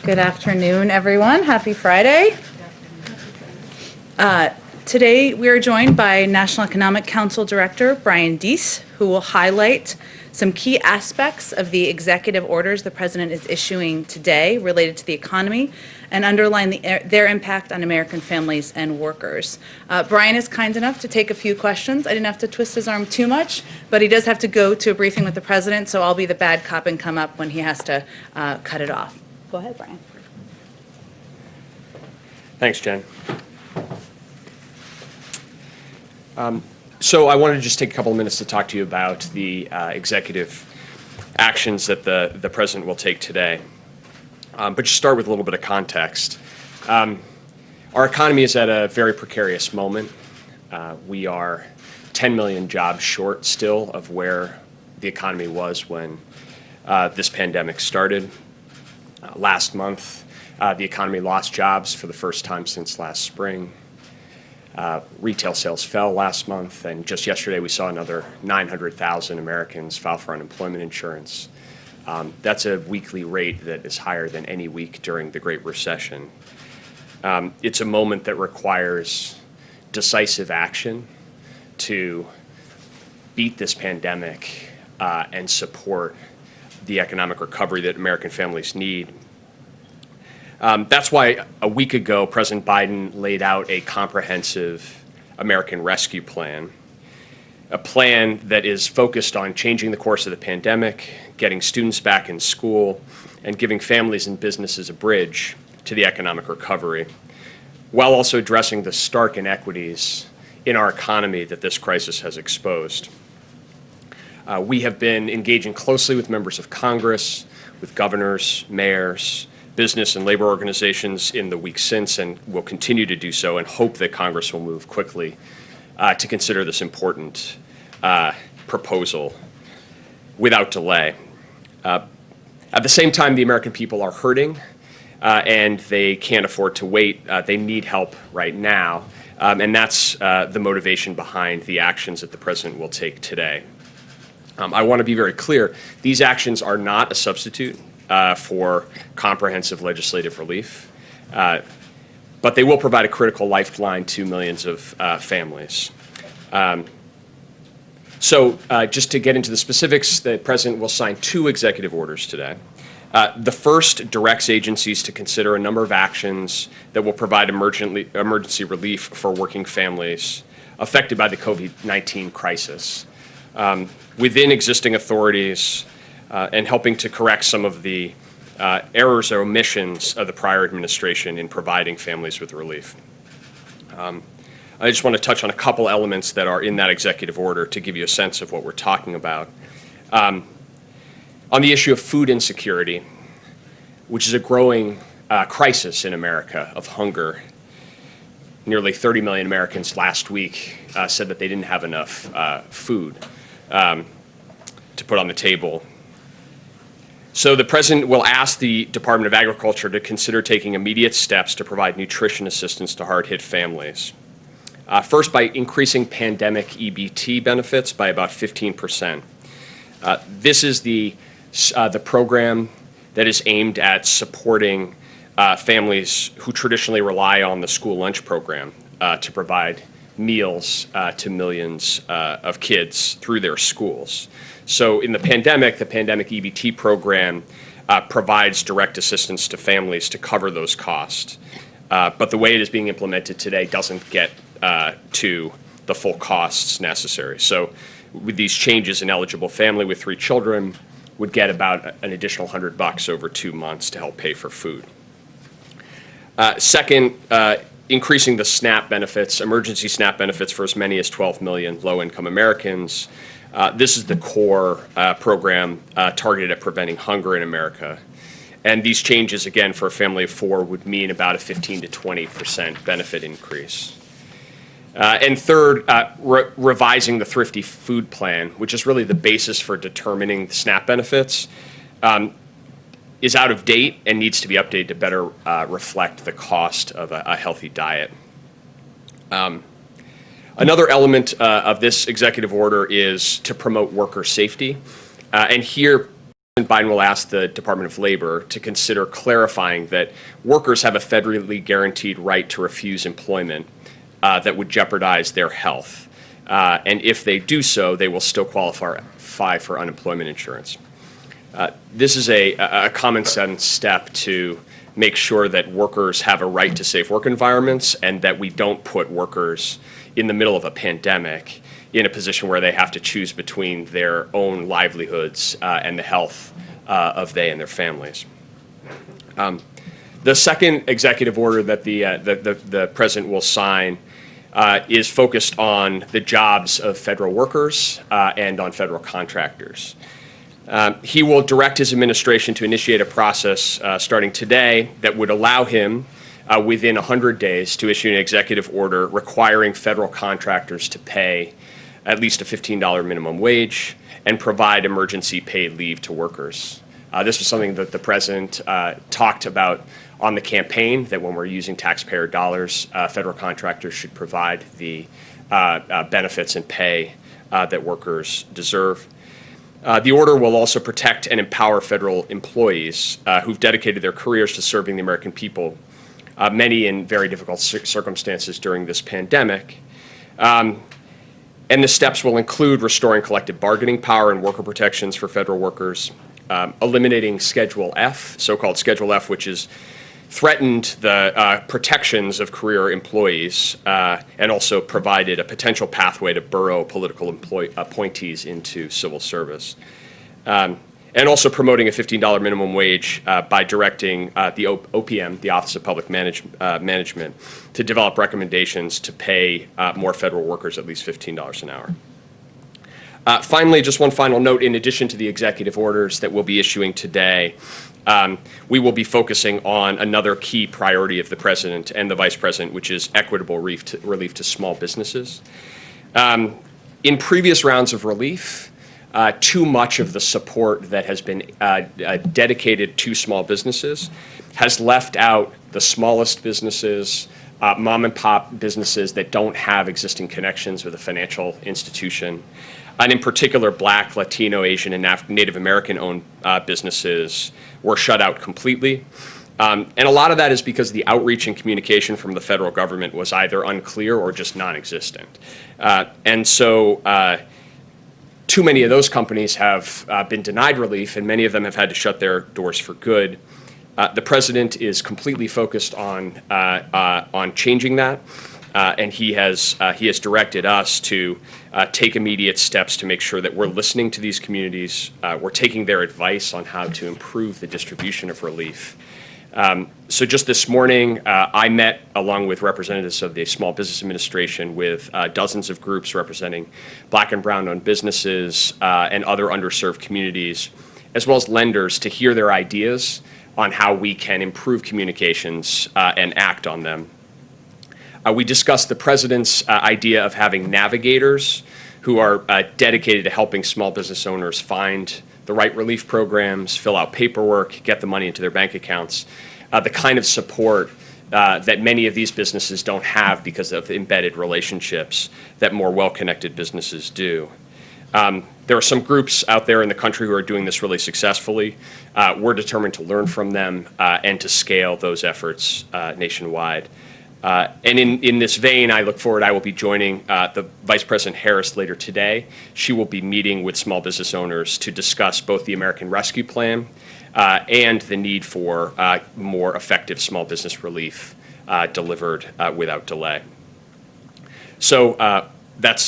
Good afternoon, everyone. Happy Friday. Today, we are joined by National Economic Council Director Brian Deese, who will highlight some key aspects of the executive orders the President is issuing today related to the economy and underline their impact on American families and workers. Brian is kind enough to take a few questions. I didn't have to twist his arm too much, but he does have to go to a briefing with the President, so I'll be the bad cop and come up when he has to cut it off. Go ahead, Brian. Thanks, Jen. So I wanted to just take a couple of minutes to talk to you about the executive actions that the President will take today. But just start with a little bit of context. Our economy is at a very precarious moment. We are 10 million jobs short still of where the economy was when this pandemic started. Last month, the economy lost jobs for the first time since last spring. Retail sales fell last month, and just yesterday we saw another 900,000 Americans file for unemployment insurance. That's a weekly rate that is higher than any week during the Great Recession. It's a moment that requires decisive action to beat this pandemic and support the economic recovery that American families need. That's why a week ago, President Biden laid out a comprehensive American Rescue Plan, a plan that is focused on changing the course of the pandemic, getting students back in school, and giving families and businesses a bridge to the economic recovery, while also addressing the stark inequities in our economy that this crisis has exposed. We have been engaging closely with members of Congress, with governors, mayors, business and labor organizations in the weeks since, and will continue to do so, and hope that Congress will move quickly to consider this important proposal without delay. At the same time, the American people are hurting, and they can't afford to wait. They need help right now, and that's the motivation behind the actions that the President will take today. I want to be very clear. These actions are not a substitute for comprehensive legislative relief, but they will provide a critical lifeline to millions of families. So just to get into the specifics, the President will sign 2 executive orders today. The first directs agencies to consider a number of actions that will provide emergency relief for working families affected by the COVID-19 crisis within existing authorities, and helping to correct some of the errors or omissions of the prior administration in providing families with relief. I just want to touch on a couple elements that are in that executive order to give you a sense of what we're talking about. On the issue of food insecurity, which is a growing crisis in America of hunger, nearly 30 million Americans last week said that they didn't have enough food to put on the table. So the President will ask the Department of Agriculture to consider taking immediate steps to provide nutrition assistance to hard-hit families. First, by increasing pandemic EBT benefits by about 15%. This is the program that is aimed at supporting families who traditionally rely on the school lunch program to provide meals to millions of kids through their schools. So in the pandemic EBT program provides direct assistance to families to cover those costs. But the way it is being implemented today doesn't get to the full costs necessary. So with these changes, an eligible family with 3 children would get about an additional $100 over 2 months to help pay for food. Second, increasing the SNAP benefits, emergency SNAP benefits for as many as 12 million low-income Americans. This is the core program targeted at preventing hunger in America. And these changes, again, for a family of 4 would mean about a 15 to 20% benefit increase. And third, revising the Thrifty Food Plan, which is really the basis for determining the SNAP benefits, is out of date and needs to be updated to better reflect the cost of a healthy diet. Another element of this executive order is to promote worker safety. And here, Biden will ask the Department of Labor to consider clarifying that workers have a federally guaranteed right to refuse employment that would jeopardize their health. And if they do so, they will still qualify for unemployment insurance. This is a common sense step to make sure that workers have a right to safe work environments and that we don't put workers in the middle of a pandemic in a position where they have to choose between their own livelihoods and the health of they and their families. The second executive order that the president will sign is focused on the jobs of federal workers and on federal contractors. He will direct his administration to initiate a process starting today that would allow him within 100 days to issue an executive order requiring federal contractors to pay at least a $15 minimum wage and provide emergency paid leave to workers. This was something that the president talked about on the campaign, that when we're using taxpayer dollars, federal contractors should provide the benefits and pay that workers deserve. The order will also protect and empower federal employees who've dedicated their careers to serving the American people, many in very difficult circumstances during this pandemic. And the steps will include restoring collective bargaining power and worker protections for federal workers, eliminating Schedule F, so-called Schedule F, which has threatened the protections of career employees and also provided a potential pathway to burrow political appointees into civil service. And also promoting a $15 minimum wage by directing the OPM, the Office of Public Management, to develop recommendations to pay more federal workers at least $15 an hour. Finally, just one final note, in addition to the executive orders that we'll be issuing today, we will be focusing on another key priority of the president and the vice president, which is equitable relief to small businesses. In previous rounds of relief, too much of the support that has been dedicated to small businesses has left out the smallest businesses, mom and pop businesses that don't have existing connections with a financial institution, and in particular Black, Latino, Asian, and Native American owned businesses were shut out completely. And a lot of that is because the outreach and communication from the federal government was either unclear or just non-existent. And so too many of those companies have been denied relief, and many of them have had to shut their doors for good. The president is completely focused on changing that, and he has directed us to take immediate steps to make sure that we're listening to these communities, we're taking their advice on how to improve the distribution of relief. So just this morning, I met, along with representatives of the Small Business Administration, with dozens of groups representing Black and brown-owned businesses and other underserved communities, as well as lenders, to hear their ideas on how we can improve communications and act on them. We discussed the president's idea of having navigators who are dedicated to helping small business owners find the right relief programs, fill out paperwork, get the money into their bank accounts, the kind of support that many of these businesses don't have because of embedded relationships that more well-connected businesses do. There are some groups out there in the country who are doing this really successfully. We're determined to learn from them and to scale those efforts nationwide. And in this vein, I look forward, I will be joining the Vice President Harris later today. She will be meeting with small business owners to discuss both the American Rescue Plan and the need for more effective small business relief delivered without delay. So that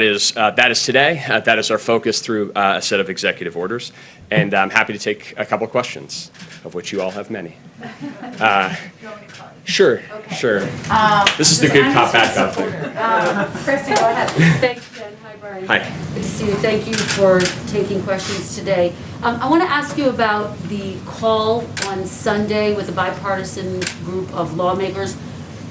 is today. That is our focus through a set of executive orders. And I'm happy to take a couple of questions, of which you all have many. Sure, okay. Sure. This is the good cop, bad cop thing. Christy, go ahead. Thanks, Jen. Hi, Brian. Hi. Good to see you. Thank you for taking questions today. I want to ask you about the call on Sunday with a bipartisan group of lawmakers.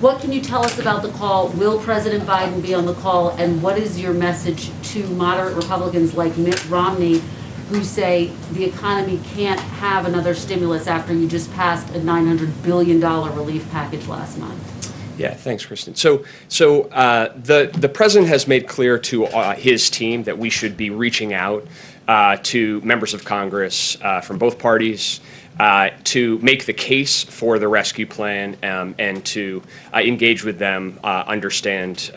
What can you tell us about the call? Will President Biden be on the call? And what is your message to moderate Republicans like Mitt Romney, who say the economy can't have another stimulus after you just passed a $900 billion relief package last month? Yeah, thanks, Kristen. So the president has made clear to his team that we should be reaching out to members of Congress from both parties to make the case for the rescue plan and to engage with them, understand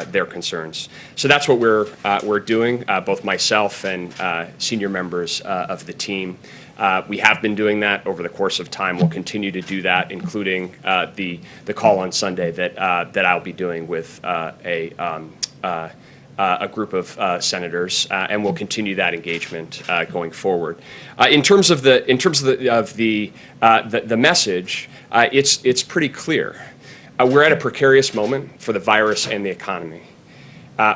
their concerns. So that's what we're doing, both myself and senior members of the team. We have been doing that over the course of time. We'll continue to do that, including the call on Sunday that I'll be doing with a group of senators, and we'll continue that engagement going forward. In terms of the message, it's pretty clear. We're at a precarious moment for the virus and the economy.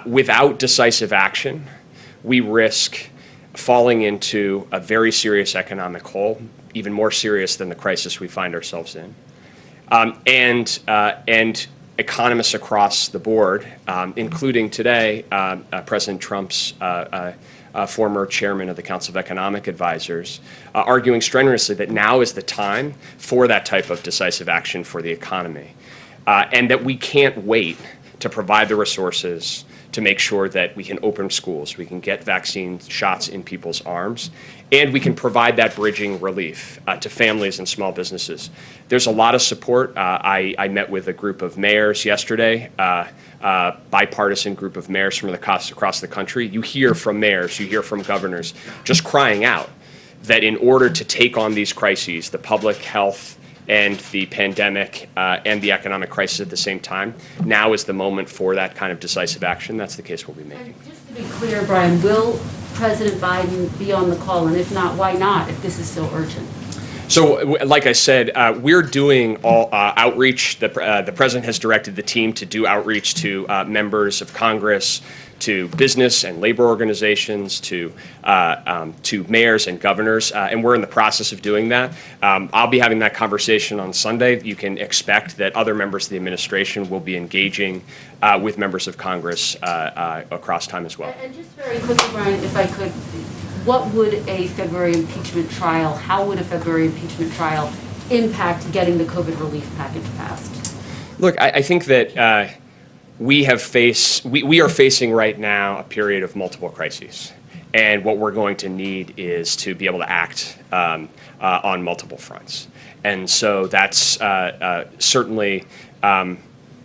Without decisive action, we risk falling into a very serious economic hole, even more serious than the crisis we find ourselves in, and economists across the board, including today President Trump's former chairman of the Council of Economic Advisors, arguing strenuously that now is the time for that type of decisive action for the economy, and that we can't wait to provide the resources to make sure that we can open schools, we can get vaccine shots in people's arms, and we can provide that bridging relief to families and small businesses. There's a lot of support. I met with a group of mayors yesterday, bipartisan group of mayors from across the country. You hear from mayors, you hear from governors just crying out that in order to take on these crises, the public health and the pandemic and the economic crisis at the same time, now is the moment for that kind of decisive action. That's the case we'll be making. And just to be clear, Brian, will President Biden be on the call? And if not, why not, if this is so urgent? So, like I said, we're doing all outreach. The president has directed the team to do outreach to members of Congress, to business and labor organizations, to mayors and governors, and we're in the process of doing that. I'll be having that conversation on Sunday. You can expect that other members of the administration will be engaging with members of Congress across time as well. And just very quickly, Brian, if I could, what would a February impeachment trial, how would a February impeachment trial impact getting the COVID relief package passed? Look, I think that we are facing right now a period of multiple crises. And what we're going to need is to be able to act on multiple fronts. And so that's certainly,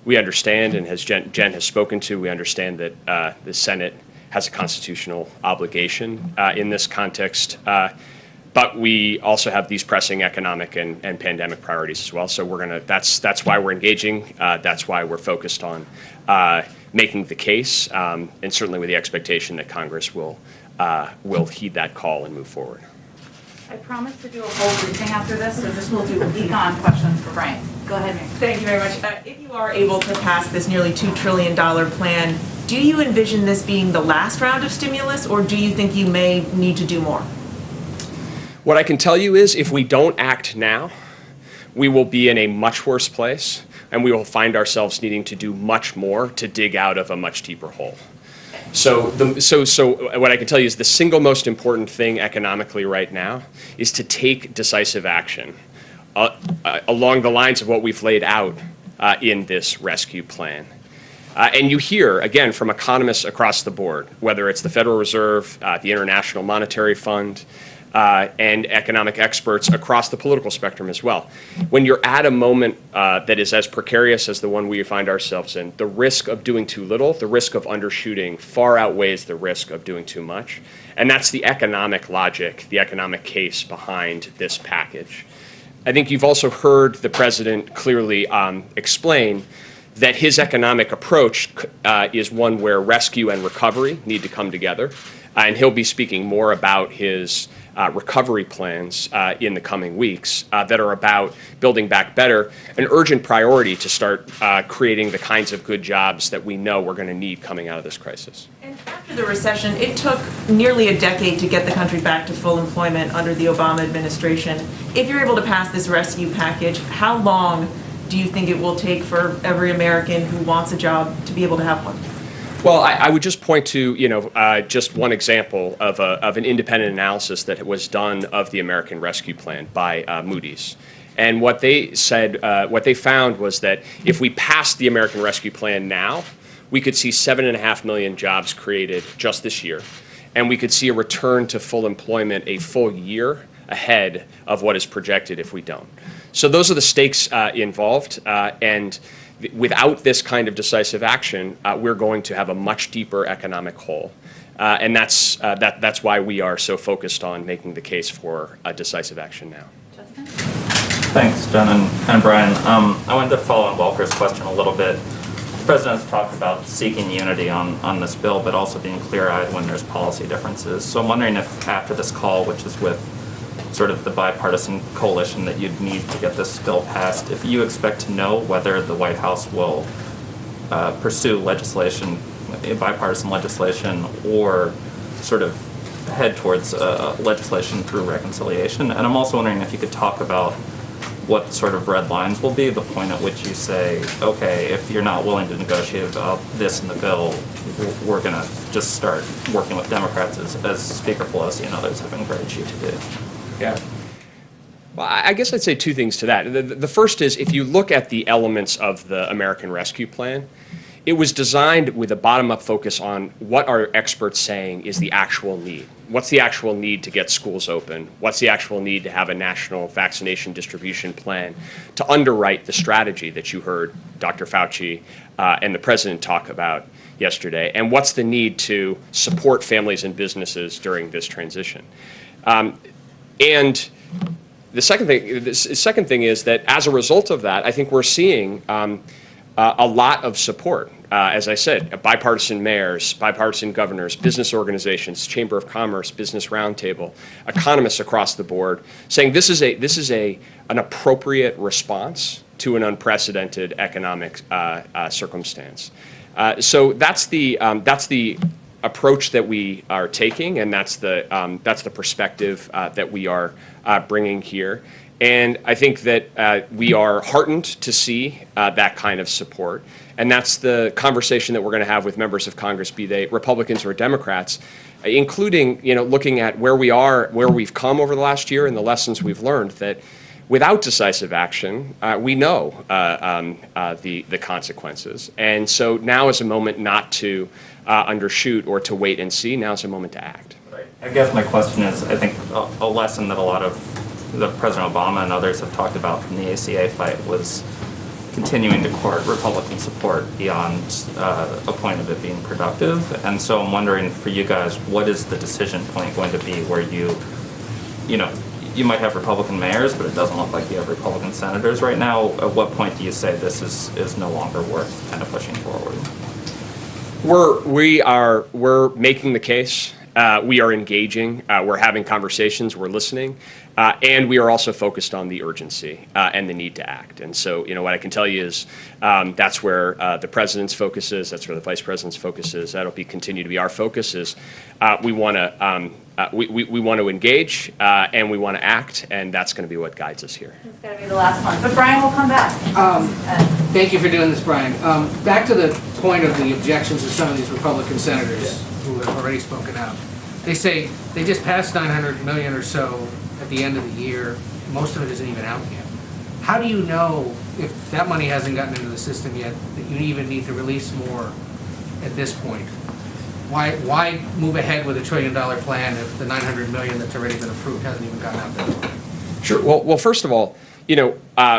we understand, and as Jen has spoken to, we understand that the Senate has a constitutional obligation in this context. But we also have these pressing economic and pandemic priorities as well. So that's why we're engaging. That's why we're focused on making the case, and certainly with the expectation that Congress will heed that call and move forward. I promised to do a whole briefing after this, so just we'll do econ questions for Brian. Go ahead, Mary. Thank you very much. If you are able to pass this nearly $2 trillion plan, do you envision this being the last round of stimulus, or do you think you may need to do more? What I can tell you is if we don't act now, we will be in a much worse place, and we will find ourselves needing to do much more to dig out of a much deeper hole. So what I can tell you is the single most important thing economically right now is to take decisive action along the lines of what we've laid out in this rescue plan. And you hear, again, from economists across the board, whether it's the Federal Reserve, the International Monetary Fund, and economic experts across the political spectrum as well. When you're at a moment that is as precarious as the one we find ourselves in, the risk of doing too little, the risk of undershooting far outweighs the risk of doing too much. And that's the economic logic, the economic case behind this package. I think you've also heard the president clearly explain that his economic approach is one where rescue and recovery need to come together. And he'll be speaking more about his recovery plans in the coming weeks that are about building back better, an urgent priority to start creating the kinds of good jobs that we know we're going to need coming out of this crisis. And after the recession, it took nearly a decade to get the country back to full employment under the Obama administration. If you're able to pass this rescue package, how long do you think it will take for every American who wants a job to be able to have one? Well, I would just point to, just one example of an independent analysis that was done of the American Rescue Plan by Moody's. And what they said, what they found was that if we passed the American Rescue Plan now, we could see 7.5 million jobs created just this year. and we could see a return to full employment a full year ahead of what is projected if we don't. So those are the stakes involved, and without this kind of decisive action, we're going to have a much deeper economic hole. And that's why we are so focused on making the case for decisive action now. Justin? Thanks, Jen and Brian. I wanted to follow on Walker's question a little bit. The President's talked about seeking unity on this bill, but also being clear-eyed when there's policy differences. So I'm wondering if after this call, which is with sort of the bipartisan coalition that you'd need to get this bill passed, if you expect to know whether the White House will pursue legislation, bipartisan legislation, or sort of head towards legislation through reconciliation. And I'm also wondering if you could talk about what sort of red lines will be, the point at which you say, okay, if you're not willing to negotiate about this in the bill, we're going to just start working with Democrats, as Speaker Pelosi and others have encouraged you to do. Yeah. Well, I guess I'd say two things to that. The first is, if you look at the elements of the American Rescue Plan, it was designed with a bottom-up focus on what are experts saying is the actual need. What's the actual need to get schools open? What's the actual need to have a national vaccination distribution plan to underwrite the strategy that you heard Dr. Fauci and the President talk about yesterday? And what's the need to support families and businesses during this transition? And the second thing is that as a result of that, I think we're seeing a lot of support. As I said, bipartisan mayors, bipartisan governors, business organizations, Chamber of Commerce, Business Roundtable, economists across the board, saying this is an appropriate response to an unprecedented economic circumstance. So that's the approach that we are taking, and that's the perspective that we are bringing here. And I think that we are heartened to see that kind of support. And that's the conversation that we're going to have with members of Congress, be they Republicans or Democrats, including, looking at where we are, where we've come over the last year and the lessons we've learned, that without decisive action, we know the consequences. And so now is a moment not to undershoot or to wait and see. Now is a moment to act. Right. I guess my question is, I think a lesson that a lot of President Obama and others have talked about from the ACA fight was continuing to court Republican support beyond a point of it being productive. And so I'm wondering for you guys, what is the decision point going to be where you might have Republican mayors, but it doesn't look like you have Republican senators right now. At what point do you say this is no longer worth kind of pushing forward? We're making the case. We are engaging. We're having conversations. We're listening. And we are also focused on the urgency and the need to act. And so, what I can tell you is that's where the president's focus is. That's where the vice president's focus is. That'll continue to be our focus. Is we want to engage and we want to act, and that's going to be what guides us here. It's going to be the last one, but Brian will come back. Thank you for doing this, Brian. Back to the point of the objections of some of these Republican senators who have already spoken out. They say they just passed $900 million or so at the end of the year. Most of it isn't even out yet. How do you know, if that money hasn't gotten into the system yet, that you even need to release more at this point? Why move ahead with $1 trillion plan if the $900 million that's already been approved hasn't even gotten out there? Sure. Well, first of all,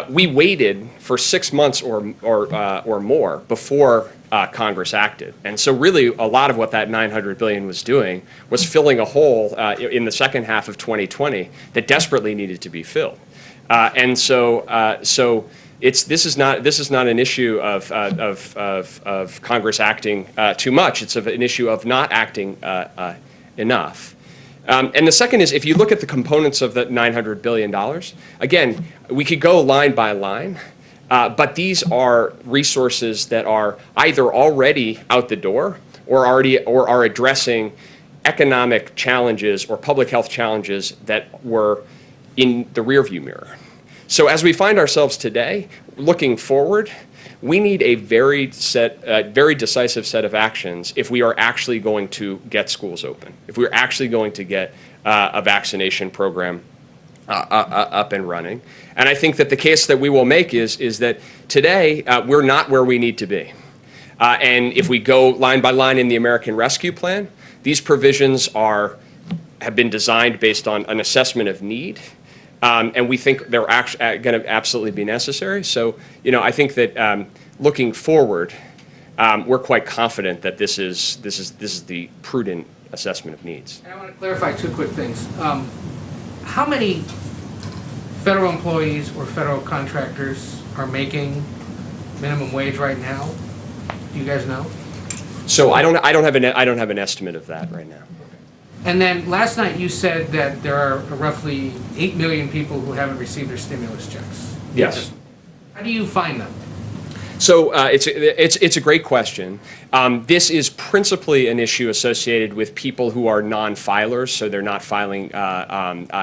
we waited for 6 months or more before Congress acted, and so really a lot of what that $900 billion was doing was filling a hole in the second half of 2020 that desperately needed to be filled, and so this is not an issue of Congress acting too much. It's an issue of not acting enough. And the second is, if you look at the components of the $900 billion, again, we could go line by line, but these are resources that are either already out the door or are addressing economic challenges or public health challenges that were in the rearview mirror. So as we find ourselves today, looking forward, we need a very decisive set of actions if we are actually going to get schools open, if we're actually going to get a vaccination program up and running. And I think that the case that we will make is that today we're not where we need to be. And if we go line by line in the American Rescue Plan, These provisions have been designed based on an assessment of need, and we think they're going to absolutely be necessary. So, I think that looking forward, we're quite confident that this is the prudent assessment of needs. And I want to clarify two quick things. How many federal employees or federal contractors are making minimum wage right now? Do you guys know? So I don't have an estimate of that right now. And then last night you said that there are roughly 8 million people who haven't received their stimulus checks. Yes. How do you find them? So it's a great question. This is principally an issue associated with people who are non-filers, so they're not filing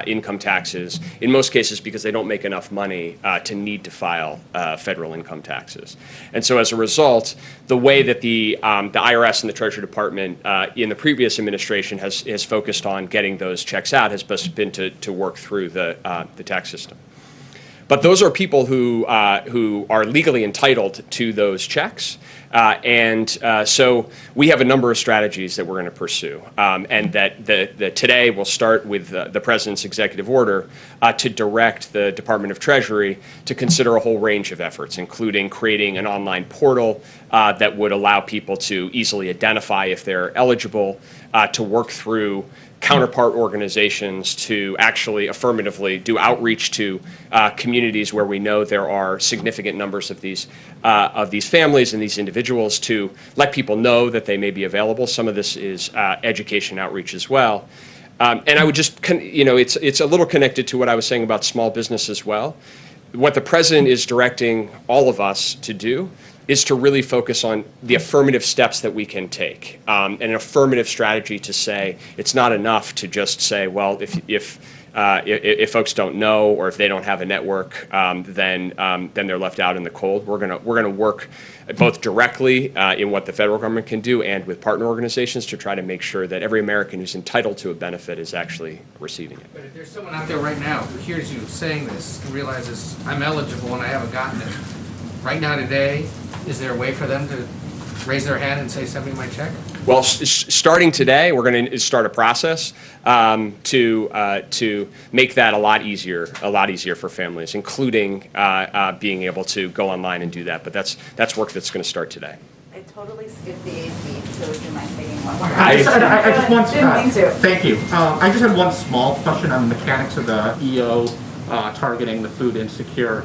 income taxes, in most cases because they don't make enough money to need to file federal income taxes. And so as a result, the way that the IRS and the Treasury Department in the previous administration has focused on getting those checks out has been to work through the tax system. But those are people who are legally entitled to those checks, and so we have a number of strategies that we're going to pursue, and that today we'll start with the President's executive order to direct the Department of Treasury to consider a whole range of efforts, including creating an online portal that would allow people to easily identify if they're eligible, to work through counterpart organizations to actually affirmatively do outreach to communities where we know there are significant numbers of these families and these individuals, to let people know that they may be available. Some of this is education outreach as well. And I would just, it's a little connected to what I was saying about small business as well. What the President is directing all of us to do is to really focus on the affirmative steps that we can take, and an affirmative strategy to say it's not enough to just say, well, if folks don't know or if they don't have a network, then they're left out in the cold. We're gonna work both directly in what the federal government can do and with partner organizations to try to make sure that every American who's entitled to a benefit is actually receiving it. But if there's someone out there right now who hears you saying this and realizes I'm eligible and I haven't gotten it, right now today, is there a way for them to raise their hand and say, send me my check? Well, starting today, we're going to start a process to make that a lot easier for families, including being able to go online and do that. But that's work that's going to start today. I totally skipped the AP, so would you mind taking one more? I just want Didn't mean to. Thank you. I just had one small question on the mechanics of the EO targeting the food insecure.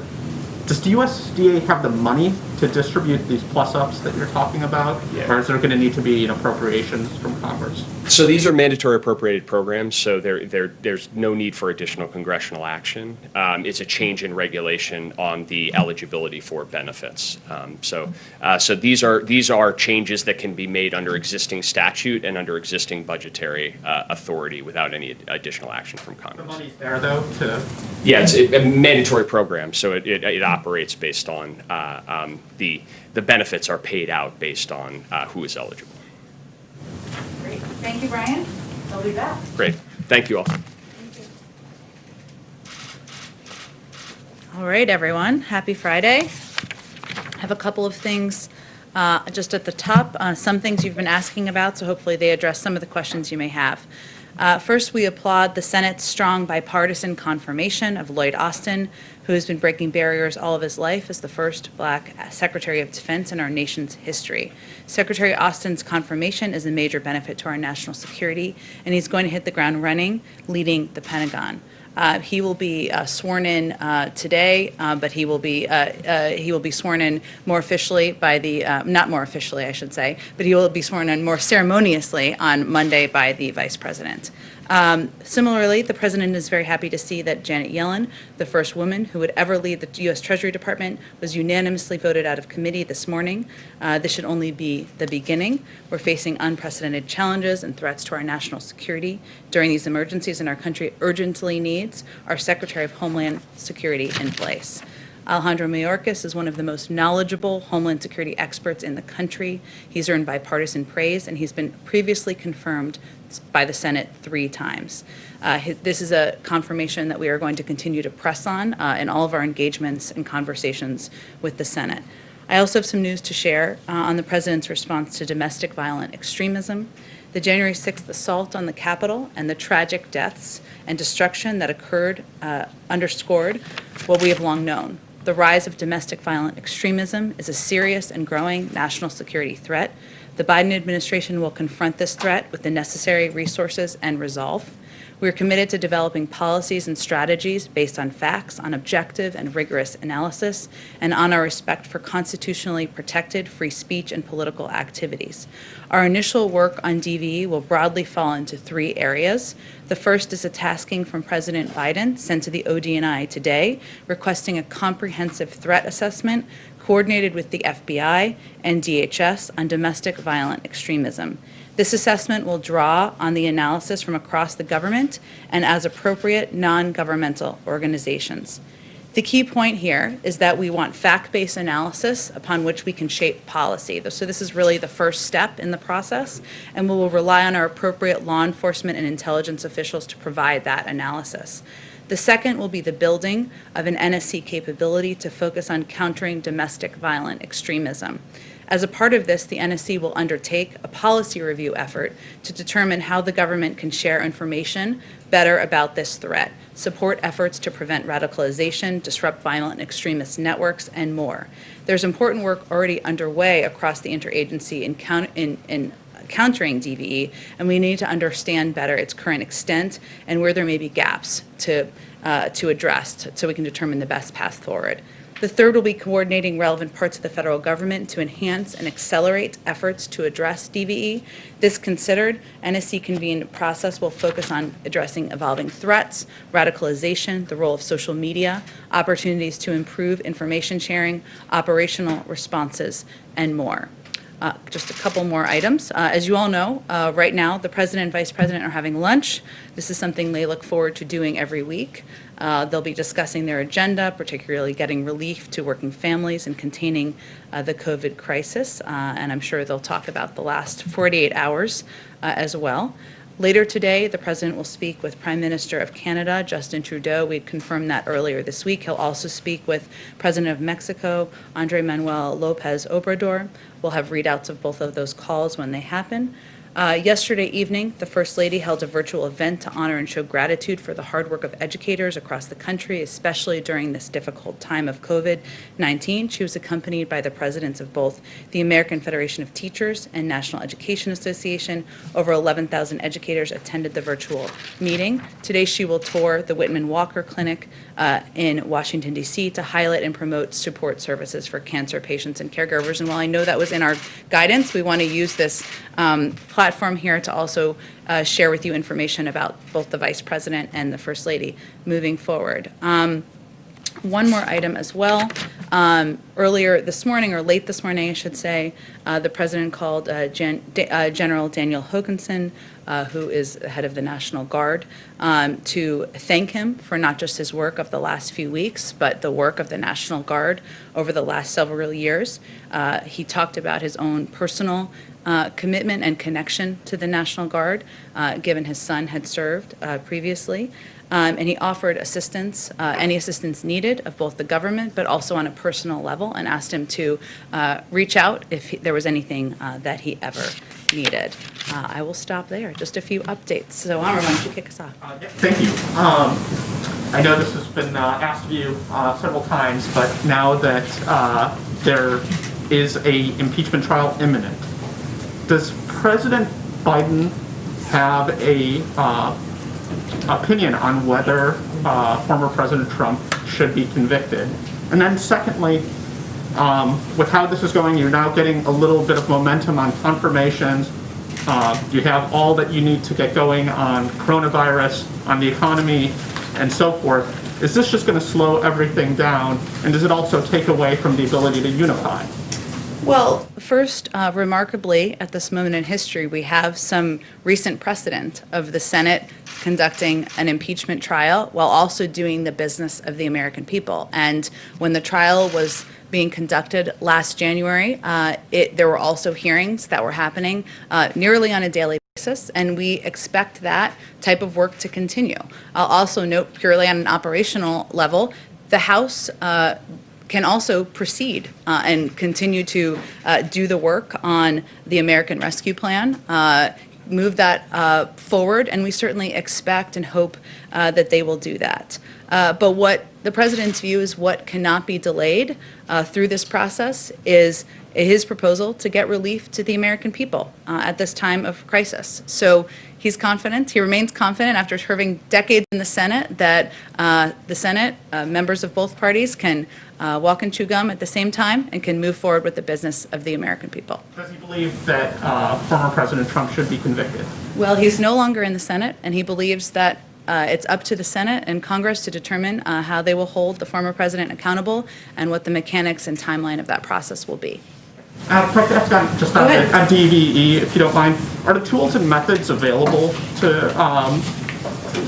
Does the USDA have the money to distribute these plus-ups that you're talking about? Yeah. Or is there going to need to be appropriations from Congress? So these are mandatory appropriated programs, so there's no need for additional congressional action. It's a change in regulation on the eligibility for benefits. So these are changes that can be made under existing statute and under existing budgetary authority without any additional action from The Congress. money's there, though, to... Yeah, it's a mandatory program, so it operates based on the benefits are paid out based on who is eligible. Great. Thank you, Brian. I'll be back. Great. Thank you all. All right, everyone. Happy Friday. I have a couple of things just at the top, some things you've been asking about, so hopefully they address some of the questions you may have. First, we applaud the Senate's strong bipartisan confirmation of Lloyd Austin, who has been breaking barriers all of his life as the first Black Secretary of Defense in our nation's history. Secretary Austin's confirmation is a major benefit to our national security, and he's going to hit the ground running, leading the Pentagon. He will be sworn in today, but he will be sworn in more officially by the not more officially, I should say, but he will be sworn in more ceremoniously on Monday by the Vice President. Similarly, the President is very happy to see that Janet Yellen, the first woman who would ever lead the U.S. Treasury Department, was unanimously voted out of committee this morning. This should only be the beginning. We're facing unprecedented challenges and threats to our national security during these emergencies, and our country urgently needs our Secretary of Homeland Security in place. Alejandro Mayorkas is one of the most knowledgeable Homeland Security experts in the country. He's earned bipartisan praise, and he's been previously confirmed by the Senate 3 times. This is a confirmation that we are going to continue to press on in all of our engagements and conversations with the Senate. I also have some news to share on the President's response to domestic violent extremism. The January 6th assault on the Capitol and the tragic deaths and destruction that occurred underscored what we have long known. The rise of domestic violent extremism is a serious and growing national security threat. The Biden administration will confront this threat with the necessary resources and resolve. We are committed to developing policies and strategies based on facts, on objective and rigorous analysis, and on our respect for constitutionally protected free speech and political activities. Our initial work on DVE will broadly fall into 3 areas. The first is a tasking from President Biden sent to the ODNI today, requesting a comprehensive threat assessment coordinated with the FBI and DHS on domestic violent extremism. This assessment will draw on the analysis from across the government and, as appropriate, non-governmental organizations. The key point here is that we want fact-based analysis upon which we can shape policy. So this is really the first step in the process, and we will rely on our appropriate law enforcement and intelligence officials to provide that analysis. The second will be the building of an NSC capability to focus on countering domestic violent extremism. As a part of this, the NSC will undertake a policy review effort to determine how the government can share information better about this threat, support efforts to prevent radicalization, disrupt violent extremist networks, and more. There's important work already underway across the interagency in countering DVE, and we need to understand better its current extent and where there may be gaps to address so we can determine the best path forward. The third will be coordinating relevant parts of the federal government to enhance and accelerate efforts to address DVE. This considered, NSC-convened process will focus on addressing evolving threats, radicalization, the role of social media, opportunities to improve information sharing, operational responses, and more. Just a couple more items. As you all know, right now, the president and vice president are having lunch. This is something they look forward to doing every week. They'll be discussing their agenda, particularly getting relief to working families and containing the COVID crisis. And I'm sure they'll talk about the last 48 hours as well. Later today, the president will speak with Prime Minister of Canada, Justin Trudeau. We confirmed that earlier this week. He'll also speak with President of Mexico, Andrés Manuel López Obrador. We'll have readouts of both of those calls when they happen. Yesterday evening, the First Lady held a virtual event to honor and show gratitude for the hard work of educators across the country, especially during this difficult time of COVID-19. She was accompanied by the presidents of both the American Federation of Teachers and National Education Association. Over 11,000 educators attended the virtual meeting. Today, she will tour the Whitman Walker Clinic in Washington, D.C. to highlight and promote support services for cancer patients and caregivers. And while I know that was in our guidance, we want to use this platform here to also share with you information about both the Vice President and the First Lady moving forward. One more item as well. Earlier this morning, or late this morning, I should say, the President called General Daniel Hokanson, who is the head of the National Guard, to thank him for not just his work of the last few weeks, but the work of the National Guard over the last several years. He talked about his own personal commitment and connection to the National Guard, given his son had served previously. And he offered assistance, any assistance needed of both the government, but also on a personal level, and asked him to reach out if there was anything that he ever needed. I will stop there. Just a few updates. So, Amar, why don't you kick us off? Thank you. I know this has been asked of you several times, but now that there is a impeachment trial imminent, does President Biden have a opinion on whether former President Trump should be convicted? And then secondly, with how this is going, you're now getting a little bit of momentum on confirmations. You have all that you need to get going on coronavirus, on the economy, and so forth. Is this just going to slow everything down? And does it also take away from the ability to unify? Well, first, remarkably, at this moment in history, we have some recent precedent of the Senate conducting an impeachment trial while also doing the business of the American people. And when the trial was being conducted last January, there were also hearings that were happening nearly on a daily basis, and we expect that type of work to continue. I'll also note, purely on an operational level, the House can also proceed and continue to do the work on the American Rescue Plan. move that forward, and we certainly expect and hope that they will do that. But what the president's view is what cannot be delayed through this process is his proposal to get relief to the American people at this time of crisis. So he's confident, he remains confident after serving decades in the Senate that the Senate, members of both parties can walk and chew gum at the same time and can move forward with the business of the American people. Does he believe that former President Trump should be convicted? Well, he's no longer in the Senate, and he believes that it's up to the Senate and Congress to determine how they will hold the former president accountable and what the mechanics and timeline of that process will be. Just on DVE, if you don't mind, are the tools and methods available to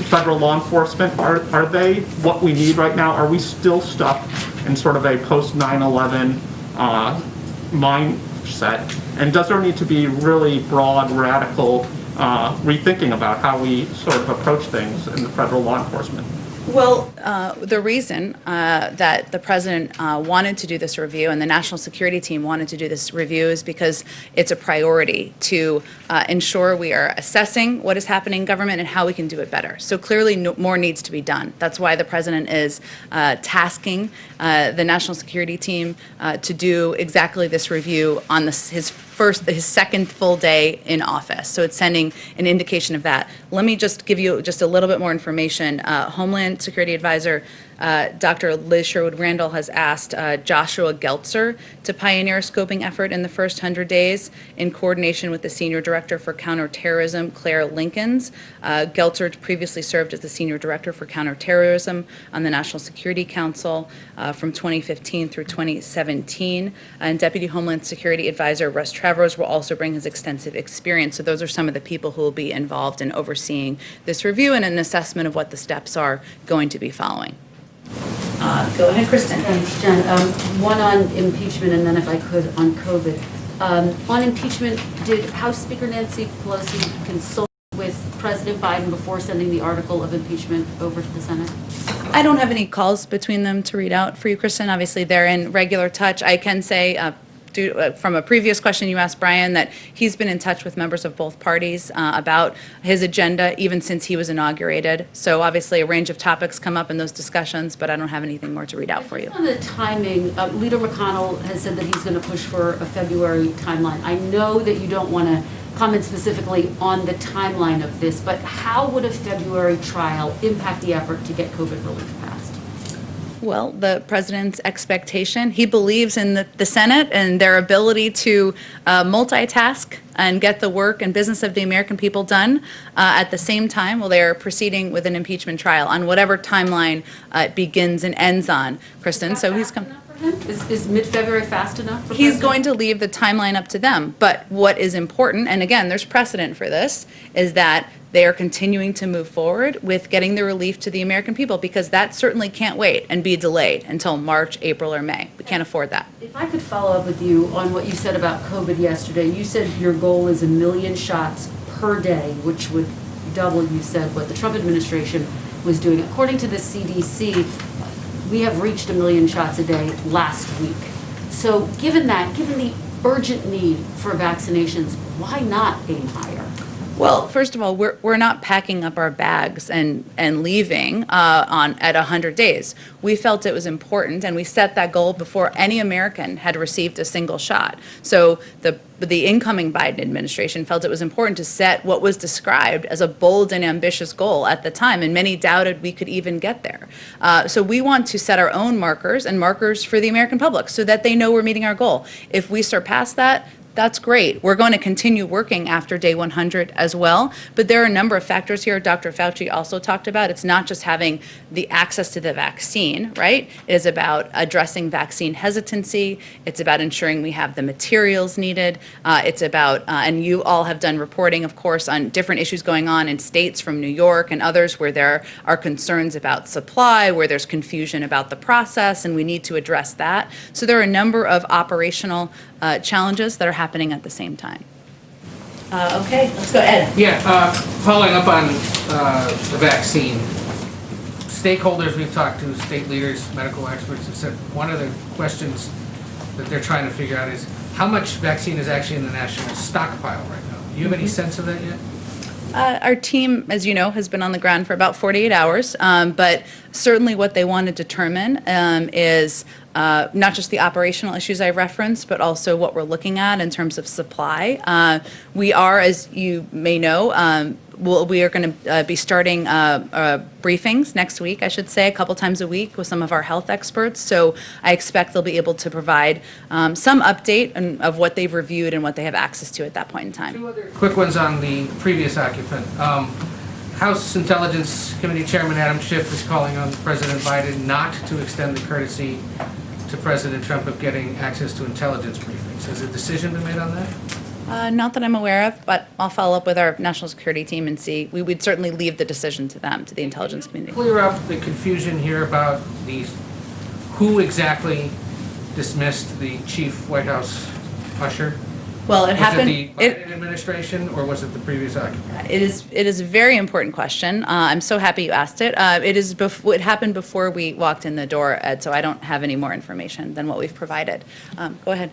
federal law enforcement? Are they what we need right now? Are we still stuck in sort of a post 9/11 mindset? And does there need to be really broad, radical rethinking about how we sort of approach things in the federal law enforcement? Well, the reason that the president wanted to do this review and the national security team wanted to do this review is because it's a priority to ensure we are assessing what is happening in government and how we can do it better. So clearly more needs to be done. That's why the president is tasking the national security team to do exactly this review on his second full day in office. So it's sending an indication of that. Let me just give you just a little bit more information. Homeland Security Advisor Dr. Liz Sherwood-Randall has asked Joshua Geltzer to pioneer a scoping effort in the first 100 days in coordination with the Senior Director for Counterterrorism, Claire Linkins. Geltzer previously served as the Senior Director for Counterterrorism on the National Security Council from 2015 through 2017. And Deputy Homeland Security Advisor Russ Travers will also bring his extensive experience. So those are some of the people who will be involved in overseeing this review and an assessment of what the steps are going to be following. Go ahead, Kristen. Thanks, Jen. One on impeachment, and then if I could, on COVID. On impeachment, did House Speaker Nancy Pelosi consult with President Biden before sending the article of impeachment over to the Senate? I don't have any calls between them to read out for you, Kristen. Obviously, they're in regular touch. I can say, from a previous question you asked Brian, that he's been in touch with members of both parties about his agenda even since he was inaugurated. So obviously a range of topics come up in those discussions, but I don't have anything more to read out for you. On the timing, Leader McConnell has said that he's going to push for a February timeline. I know that you don't want to comment specifically on the timeline of this, but how would a February trial impact the effort to get COVID relief passed? Well, the president's expectation, he believes in the Senate and their ability to multitask and get the work and business of the American people done at the same time while they are proceeding with an impeachment trial on whatever timeline it begins and ends on, Kristen. So he's come. Is mid-February fast enough for He's going to leave the timeline up to them. But what is important, and again, there's precedent for this, is that they are continuing to move forward with getting the relief to the American people, because that certainly can't wait and be delayed until March, April, or May. We can't afford that. If I could follow up with you on what you said about COVID yesterday. You said your goal is 1 million shots per day, which would double, you said, what the Trump administration was doing. According to the CDC, we have reached 1 million shots a day last week. So given the urgent need for vaccinations, why not aim higher? Well, first of all, we're not packing up our bags and leaving at 100 days. We felt it was important, and we set that goal before any American had received a single shot. So the incoming Biden administration felt it was important to set what was described as a bold and ambitious goal at the time, and many doubted we could even get there. So we want to set our own markers and markers for the American public so that they know we're meeting our goal. If we surpass that, that's great. We're going to continue working after day 100 as well. But there are a number of factors here Dr. Fauci also talked about. It's not just having the access to the vaccine, right? It is about addressing vaccine hesitancy. It's about ensuring we have the materials needed. It's about, and you all have done reporting, of course, on different issues going on in states from New York and others where there are concerns about supply, where there's confusion about the process, and we need to address that. So there are a number of operational challenges that are happening at the same time. Okay, let's go, Ed. Yeah, following up on the vaccine, stakeholders we've talked to, state leaders, medical experts, have said one of the questions that they're trying to figure out is how much vaccine is actually in the national stockpile right now. Do you have any sense of that yet? Our team, as you know, has been on the ground for about 48 hours, but certainly what they want to determine is not just the operational issues I referenced, but also what we're looking at in terms of supply. We are, as you may know, we are going to be starting briefings next week, I should say, a couple times a week with some of our health experts. So I expect they'll be able to provide some update of what they've reviewed and what they have access to at that point in time. Two other quick ones on the previous occupant. House Intelligence Committee Chairman Adam Schiff is calling on President Biden not to extend the courtesy to President Trump of getting access to intelligence briefings. Has a decision been made on that? Not that I'm aware of, but I'll follow up with our national security team and see. We would certainly leave the decision to them, to the intelligence community. Clear up the confusion here about who exactly dismissed the chief White House usher? Well, it happened. Was it the Biden administration or was it the previous occupant? It is a very important question. I'm so happy you asked it. It happened before we walked in the door, Ed, so I don't have any more information than what we've provided. Go ahead.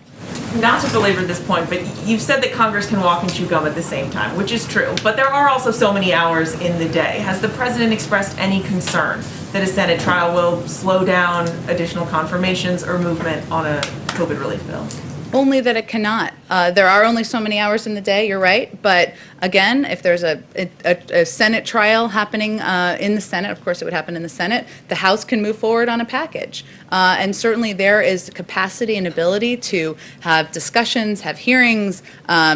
Not to belabor this point, but you've said that Congress can walk and chew gum at the same time, which is true. But there are also so many hours in the day. Has the president expressed any concern that a Senate trial will slow down additional confirmations or movement on a COVID relief bill? Only that it cannot. There are only so many hours in the day, you're right. But again, if there's a Senate trial happening in the Senate, of course it would happen in the Senate, the House can move forward on a package. And certainly there is capacity and ability to have discussions, have hearings,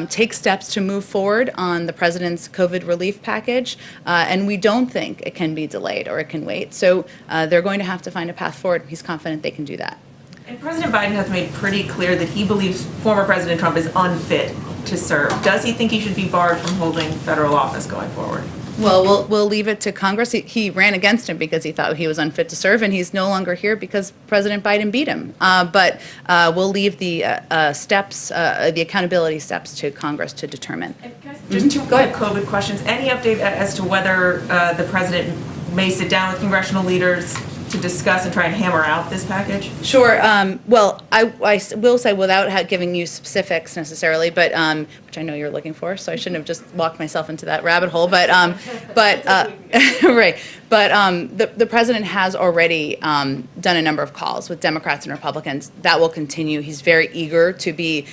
take steps to move forward on the president's COVID relief package. And we don't think it can be delayed or it can wait. So they're going to have to find a path forward. He's confident they can do that. And President Biden has made pretty clear that he believes former President Trump is unfit to serve. Does he think he should be barred from holding federal office going forward? Well, we'll leave it to Congress. He ran against him because he thought he was unfit to serve, and he's no longer here because President Biden beat him. But we'll leave the steps, the accountability steps to Congress to determine. Just two quick COVID questions. Any update as to whether the president may sit down with congressional leaders to discuss and try and hammer out this package? Sure. Well, I will say without giving you specifics necessarily, but which I know you're looking for, so I shouldn't have just walked myself into that rabbit hole. But right. But the president has already done a number of calls with Democrats and Republicans. That will continue. He's very eager to be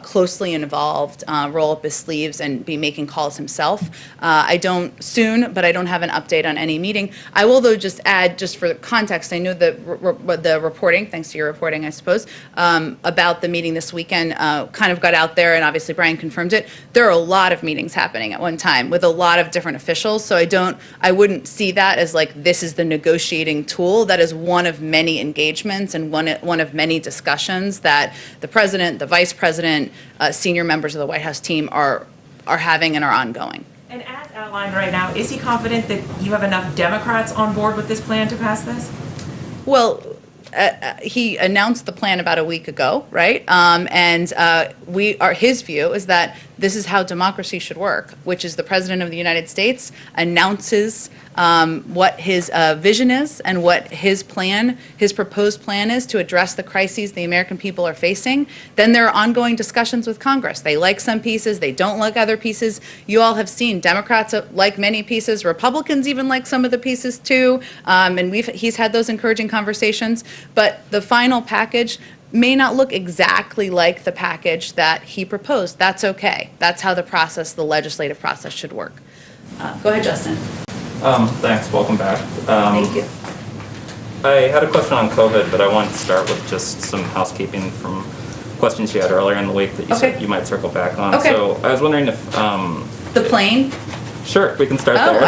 closely involved, roll up his sleeves and be making calls himself. I don't but I don't have an update on any meeting. I will, though, just add, just for context, I know the reporting, thanks to your reporting, I suppose, about the meeting this weekend kind of got out there, and obviously Brian confirmed it. There are a lot of meetings happening at one time with a lot of different officials, so I wouldn't see that as like this is the negotiating tool. That is one of many engagements and one of many discussions that the president, the vice president, senior members of the White House team are having and are ongoing. And as outlined right now, is he confident that you have enough Democrats on board with this plan to pass this? Well, he announced the plan about a week ago, right? His view is that this is how democracy should work, which is the President of the United States announces what his vision is and what his proposed plan is to address the crises the American people are facing. Then there are ongoing discussions with Congress. They like some pieces, they don't like other pieces. You all have seen Democrats like many pieces, Republicans even like some of the pieces too, and he's had those encouraging conversations. But the final package may not look exactly like the package that he proposed. That's okay. That's how the legislative process should work. Go ahead, Justin. Thanks, welcome back. Thank you. I had a question on COVID, but I wanted to start with just some housekeeping from questions you had earlier in the week that you said you might circle back on. Okay. So I was wondering if... The plane? Sure, we can start there.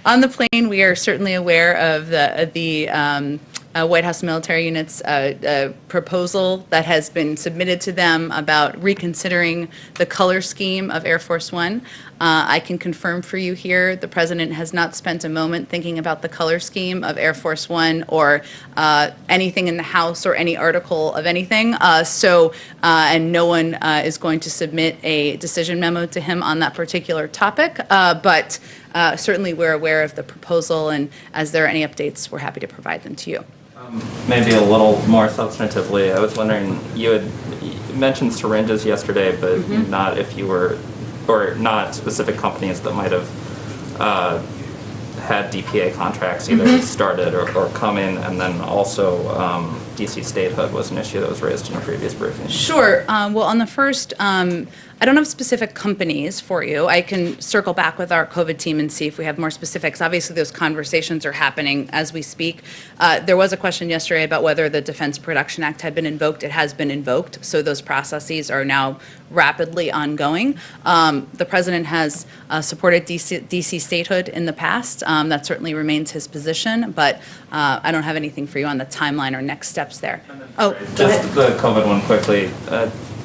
On the plane, we are certainly aware of the White House military unit's proposal that has been submitted to them about reconsidering the color scheme of Air Force One. I can confirm for you here, the President has not spent a moment thinking about the color scheme of Air Force One or anything in the House or any article of anything. And no one is going to submit a decision memo to him on that particular topic. But certainly we're aware of the proposal, and as there are any updates, we're happy to provide them to you. Maybe a little more substantively, I was wondering, mentioned syringes yesterday, but not if you were, or not specific companies that might have had DPA contracts either started or come in, and then also DC statehood was an issue that was raised in a previous briefing. Sure. Well, on the first, I don't have specific companies for you. I can circle back with our COVID team and see if we have more specifics. Obviously, those conversations are happening as we speak. There was a question yesterday about whether the Defense Production Act had been invoked. It has been invoked, so those processes are now rapidly ongoing. The president has supported DC statehood in the past. That certainly remains his position, but I don't have anything for you on the timeline or next steps there. Oh, go ahead. Just the COVID one quickly.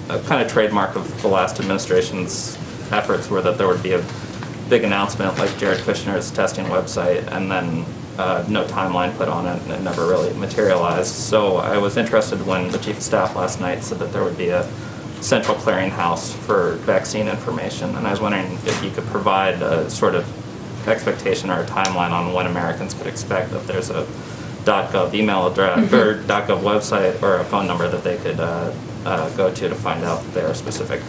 A kind of trademark of the last administration's efforts were that there would be a big announcement like Jared Kushner's testing website, and then no timeline put on it, and it never really materialized. So I was interested when the chief of staff last night said that there would be a central clearinghouse for vaccine information, and I was wondering if you could provide a sort of expectation or a timeline on when Americans could expect that there's a .gov email address or .gov website or a phone number that they could go to find out their specific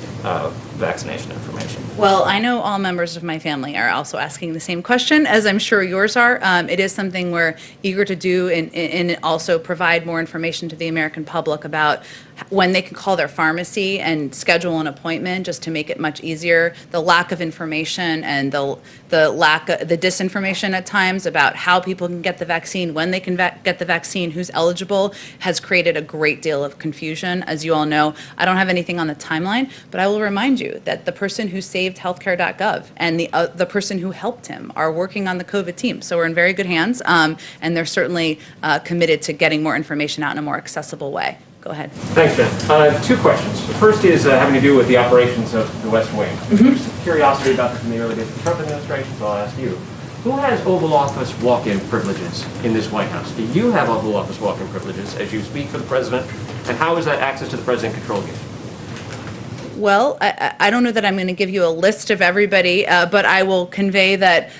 vaccination information. Well, I know all members of my family are also asking the same question, as I'm sure yours are. It is something we're eager to do and also provide more information to the American public about when they can call their pharmacy and schedule an appointment, just to make it much easier. The lack of information and the disinformation at times about how people can get the vaccine, when they can get the vaccine, who's eligible, has created a great deal of confusion. As you all know, I don't have anything on the timeline, but I will remind you that the person who saved healthcare.gov and the person who helped him are working on the COVID team. So we're in very good hands, and they're certainly committed to getting more information out in a more accessible way. Go ahead. Thanks, Jen. Two questions. The first is having to do with the operations of the West Wing. There's some curiosity about this from the early days of the Trump administration, so I'll ask you. Who has Oval Office walk-in privileges in this White House? Do you have Oval Office walk-in privileges as you speak for the president? And how is that access to the president controlled you? Well, I don't know that I'm going to give you a list of everybody, but I will convey that,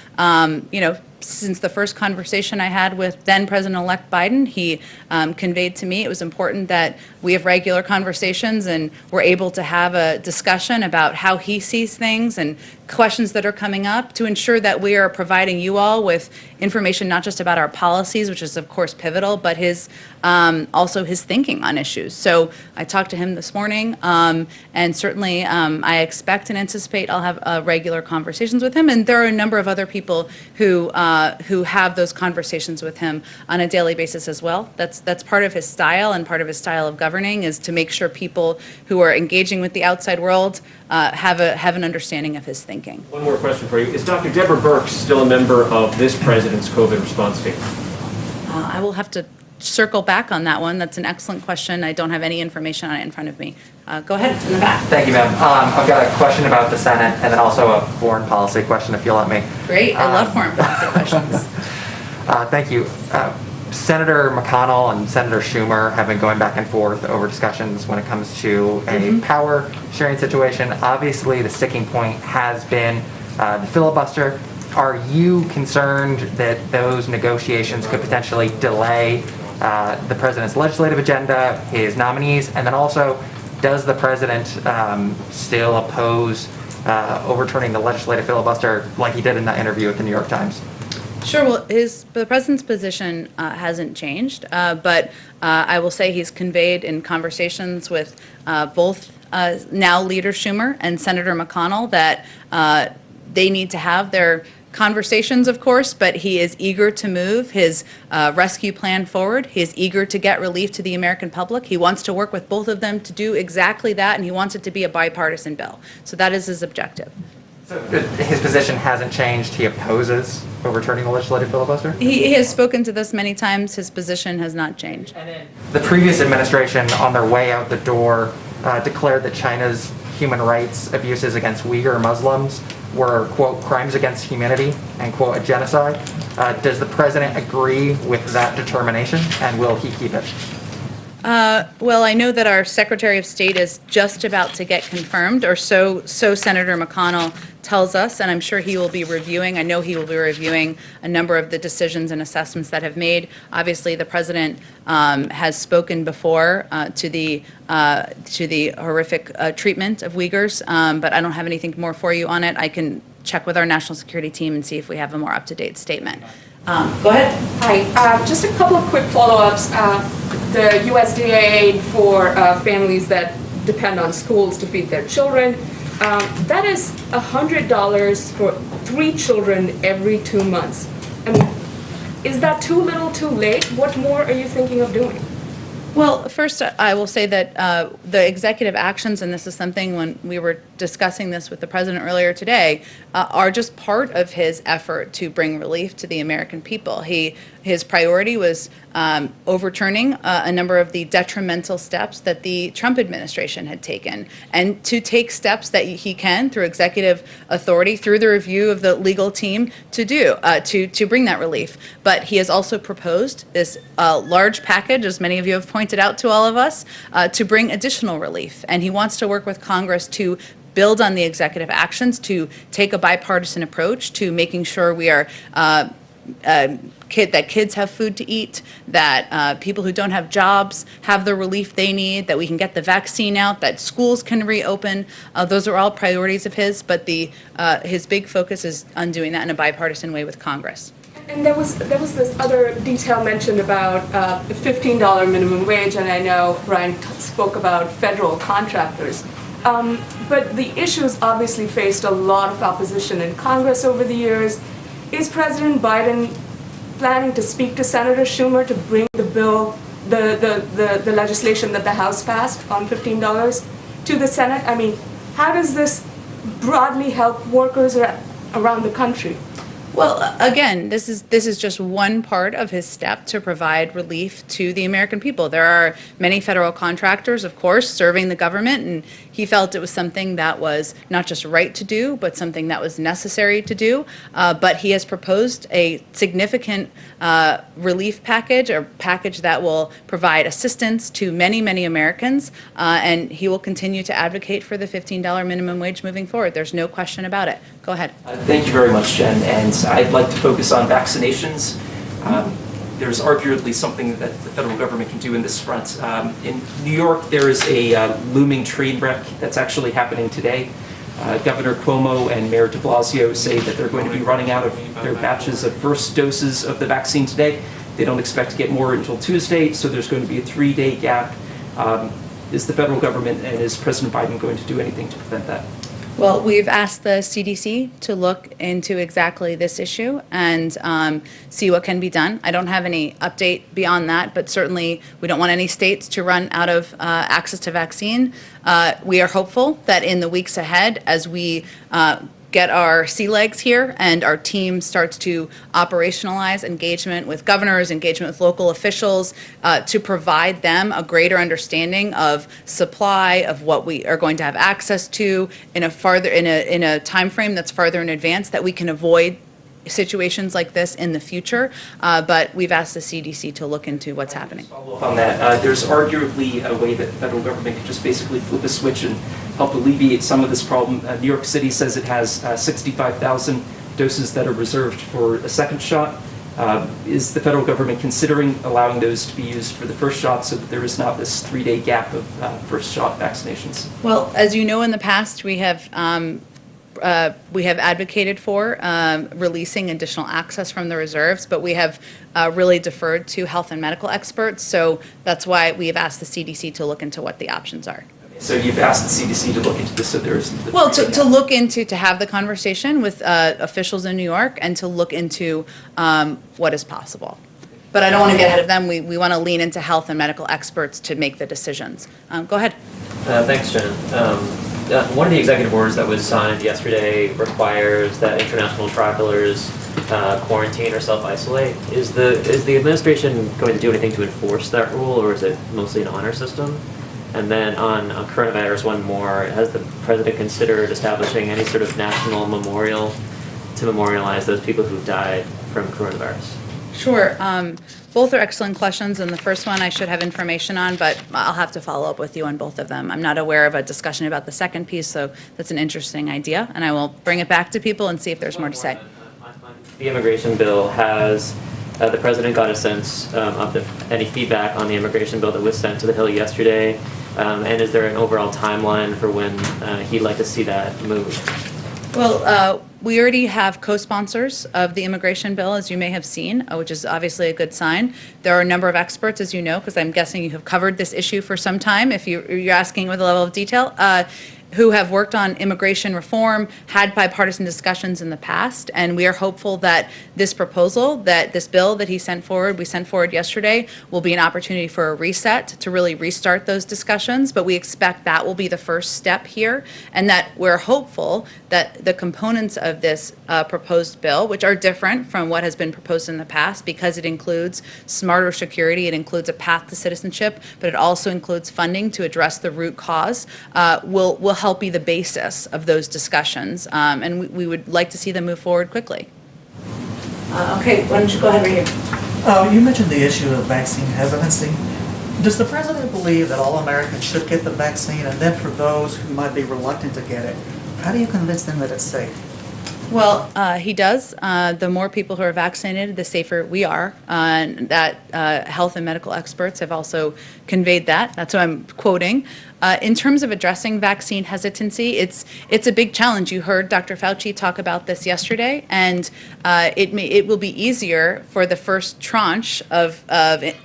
since the first conversation I had with then President-elect Biden, he conveyed to me it was important that we have regular conversations and we're able to have a discussion about how he sees things and questions that are coming up to ensure that we are providing you all with information not just about our policies, which is of course pivotal, but his also his thinking on issues. So I talked to him this morning, and certainly I expect and anticipate I'll have regular conversations with him. And there are a number of other people who have those conversations with him on a daily basis as well. That's part of his style, and part of his style of governing is to make sure people who are engaging with the outside world have an understanding of his thinking. One more question for you. Is Dr. Deborah Birx still a member of this president's COVID response team? I will have to circle back on that one. That's an excellent question. I don't have any information on it in front of me. Go ahead, in the back. Thank you, ma'am. I've got a question about the Senate and then also a foreign policy question, if you'll let me. Great. I love foreign policy questions. Thank you. Senator McConnell and Senator Schumer have been going back and forth over discussions when it comes to a power sharing situation. Obviously, the sticking point has been the filibuster. Are you concerned that those negotiations could potentially delay the president's legislative agenda, his nominees, and then also, does the president still oppose overturning the legislative filibuster like he did in that interview with the New York Times? Sure. Well, the president's position hasn't changed, but I will say he's conveyed in conversations with both now Leader Schumer and Senator McConnell that they need to have their conversations, of course, but he is eager to move his rescue plan forward. He is eager to get relief to the American public. He wants to work with both of them to do exactly that, and he wants it to be a bipartisan bill. So that is his objective. So his position hasn't changed. He opposes overturning the legislative filibuster? He has spoken to this many times. His position has not changed. The previous administration, on their way out the door, declared that China's human rights abuses against Uyghur Muslims were, quote, crimes against humanity, and, quote, a genocide. Does the president agree with that determination, and will he keep it? Well, I know that our Secretary of State is just about to get confirmed, or so Senator McConnell tells us, and I'm sure he will be reviewing. I know he will be reviewing a number of the decisions and assessments that have made. Obviously, the president has spoken before to the horrific treatment of Uyghurs, but I don't have anything more for you on it. I can check with our national security team and see if we have a more up-to-date statement. Go ahead. Hi, just a couple of quick follow-ups. The USDA aid for families that depend on schools to feed their children, that is $100 for 3 children every 2 months. I mean, is that too little, too late? What more are you thinking of doing? Well, first, I will say that the executive actions, and this is something when we were discussing this with the president earlier today, are just part of his effort to bring relief to the American people. His priority was overturning a number of the detrimental steps that the Trump administration had taken, and to take steps that he can, through executive authority, through the review of the legal team, to bring that relief. But he has also proposed this large package, as many of you have pointed out to all of us, to bring additional relief. And he wants to work with Congress to build on the executive actions, to take a bipartisan approach to making sure we are that kids have food to eat, that people who don't have jobs have the relief they need, that we can get the vaccine out, that schools can reopen. Those are all priorities of his, but his big focus is on doing that in a bipartisan way with Congress. And there was this other detail mentioned about the $15 minimum wage, and I know Brian spoke about federal contractors. But the issue's obviously faced a lot of opposition in Congress over the years. Is President Biden planning to speak to Senator Schumer to bring the bill, the legislation that the House passed on $15 to the Senate? I mean, how does this broadly help workers around the country? Well, again, this is just one part of his step to provide relief to the American people. There are many federal contractors, of course, serving the government, and he felt it was something that was not just right to do, but something that was necessary to do. But he has proposed a significant relief package, or package that will provide assistance to many, many Americans, and he will continue to advocate for the $15 minimum wage moving forward. There's no question about it. Go ahead. Thank you very much, Jen. And I'd like to focus on vaccinations. There's arguably something that the federal government can do in this front. In New York, there is a looming train wreck that's actually happening today. Governor Cuomo and Mayor de Blasio say that they're going to be running out of their batches of first doses of the vaccine today. They don't expect to get more until Tuesday, so there's going to be a 3-day gap. Is the federal government and is President Biden going to do anything to prevent that? Well, we've asked the CDC to look into exactly this issue and see what can be done. I don't have any update beyond that, but certainly we don't want any states to run out of access to vaccine. We are hopeful that in the weeks ahead, as we get our sea legs here and our team starts to operationalize engagement with governors, engagement with local officials, to provide them a greater understanding of supply, of what we are going to have access to in a time frame that's farther in advance, that we can avoid situations like this in the future. But we've asked the CDC to look into what's happening. Follow up on that. There's arguably a way that the federal government could just basically flip a switch and help alleviate some of this problem. New York City says it has 65,000 doses that are reserved for a second shot. Is the federal government considering allowing those to be used for the first shot so that there is not this 3-day gap of first shot vaccinations? Well, as you know, in the past, we have advocated for releasing additional access from the reserves, but we have really deferred to health and medical experts. So that's why we have asked the CDC to look into what the options are. So you've asked the CDC to look into this, so there isn't... Well, to look into, to have the conversation with officials in New York and to look into what is possible. But I don't want to get ahead of them. We want to lean into health and medical experts to make the decisions. Go ahead. Thanks, Jen. One of the executive orders that was signed yesterday requires that international travelers quarantine or self-isolate. Is the administration going to do anything to enforce that rule, or is it mostly an honor system? And then on coronavirus, one more. Has the president considered establishing any sort of national memorial to memorialize those people who've died from coronavirus? Sure. Both are excellent questions, and the first one I should have information on, but I'll have to follow up with you on both of them. I'm not aware of a discussion about the second piece, so that's an interesting idea, and I will bring it back to people and see if there's more to say. The immigration bill, has the president got a sense of any feedback on the immigration bill that was sent to the Hill yesterday? And is there an overall timeline for when he'd like to see that move? Well, we already have co-sponsors of the immigration bill, as you may have seen, which is obviously a good sign. There are a number of experts, as you know, because I'm guessing you have covered this issue for some time, if you're asking with a level of detail, who have worked on immigration reform, had bipartisan discussions in the past, and we are hopeful that this proposal, that this bill that we sent forward yesterday, will be an opportunity for a reset to really restart those discussions. But we expect that will be the first step here, and that we're hopeful that the components of this proposed bill, which are different from what has been proposed in the past, because it includes smarter security, it includes a path to citizenship, but it also includes funding to address the root cause, will help be the basis of those discussions, and we would like to see them move forward quickly. Okay, why don't you go ahead right here. You mentioned the issue of vaccine hesitancy. Does the president believe that all Americans should get the vaccine, and then for those who might be reluctant to get it, how do you convince them that it's safe? Well, he does. The more people who are vaccinated, the safer we are. And that health and medical experts have also conveyed that. That's what I'm quoting. In terms of addressing vaccine hesitancy, it's a big challenge. You heard Dr. Fauci talk about this yesterday, and it will be easier for the first tranche of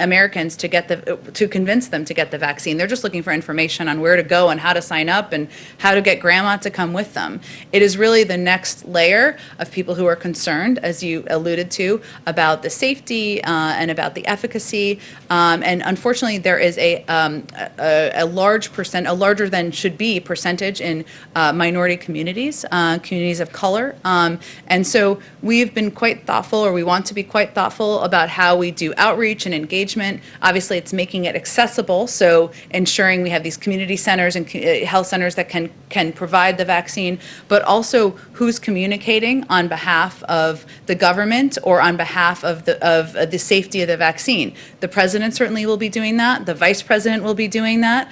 Americans to convince them to get the vaccine. They're just looking for information on where to go and how to sign up and how to get grandma to come with them. It is really the next layer of people who are concerned, as you alluded to, about the safety and about the efficacy. And unfortunately, there is a larger than should be percentage in minority communities, communities of color. And so we've been quite thoughtful, or we want to be quite thoughtful about how we do outreach and engagement. Obviously, it's making it accessible, so ensuring we have these community centers and health centers that can provide the vaccine, but also who's communicating on behalf of the government or on behalf of the safety of the vaccine. The president certainly will be doing that. The vice president will be doing that.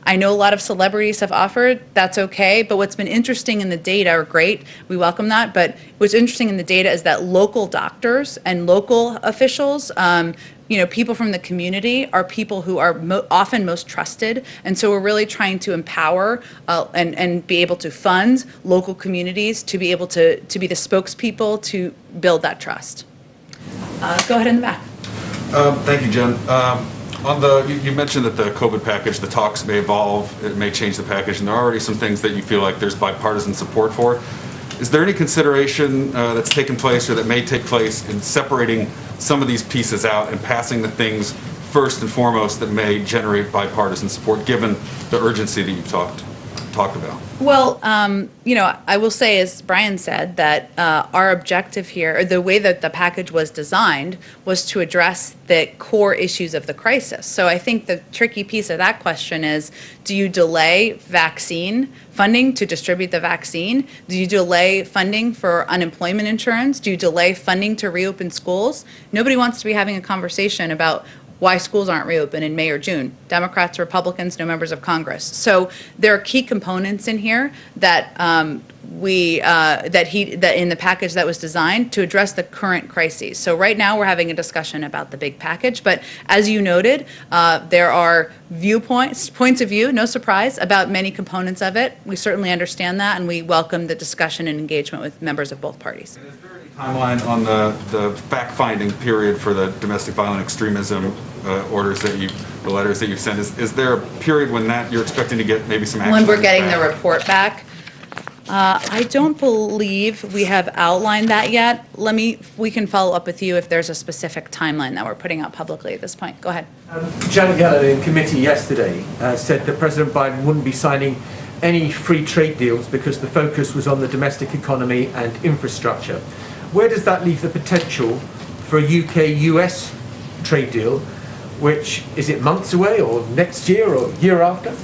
I know a lot of celebrities have offered, that's okay, but what's been interesting in the data, or great, we welcome that, but what's interesting in the data is that local doctors and local officials, people from the community are people who are often most trusted, and so we're really trying to empower and be able to fund local communities to be able to be the spokespeople to build that trust. Go ahead in the back. Thank you, Jen. You mentioned that the COVID package, the talks may evolve, it may change the package, and there are already some things that you feel like there's bipartisan support for. Is there any consideration that's taken place or that may take place in separating some of these pieces out and passing the things first and foremost that may generate bipartisan support, given the urgency that you've talked about? Well, I will say, as Brian said, that our objective here, or the way that the package was designed, was to address the core issues of the crisis. So I think the tricky piece of that question is, do you delay vaccine funding to distribute the vaccine? Do you delay funding for unemployment insurance? Do you delay funding to reopen schools? Nobody wants to be having a conversation about why schools aren't reopened in May or June. Democrats, Republicans, no members of Congress. So there are key components in here that that in the package that was designed to address the current crises. So right now we're having a discussion about the big package, but as you noted, there are points of view, no surprise, about many components of it. We certainly understand that, and we welcome the discussion and engagement with members of both parties. Timeline on the fact-finding period for the domestic violent extremism the letters that you've sent? Is there a period when you're expecting to get maybe some action? When we're getting the report back? I don't believe we have outlined that yet. We can follow up with you if there's a specific timeline that we're putting out publicly at this point. Go ahead. Janet Yellen in committee yesterday said that President Biden wouldn't be signing any free trade deals because the focus was on the domestic economy and infrastructure. Where does that leave the potential for a UK-US trade deal, which, is it months away or next year or year after?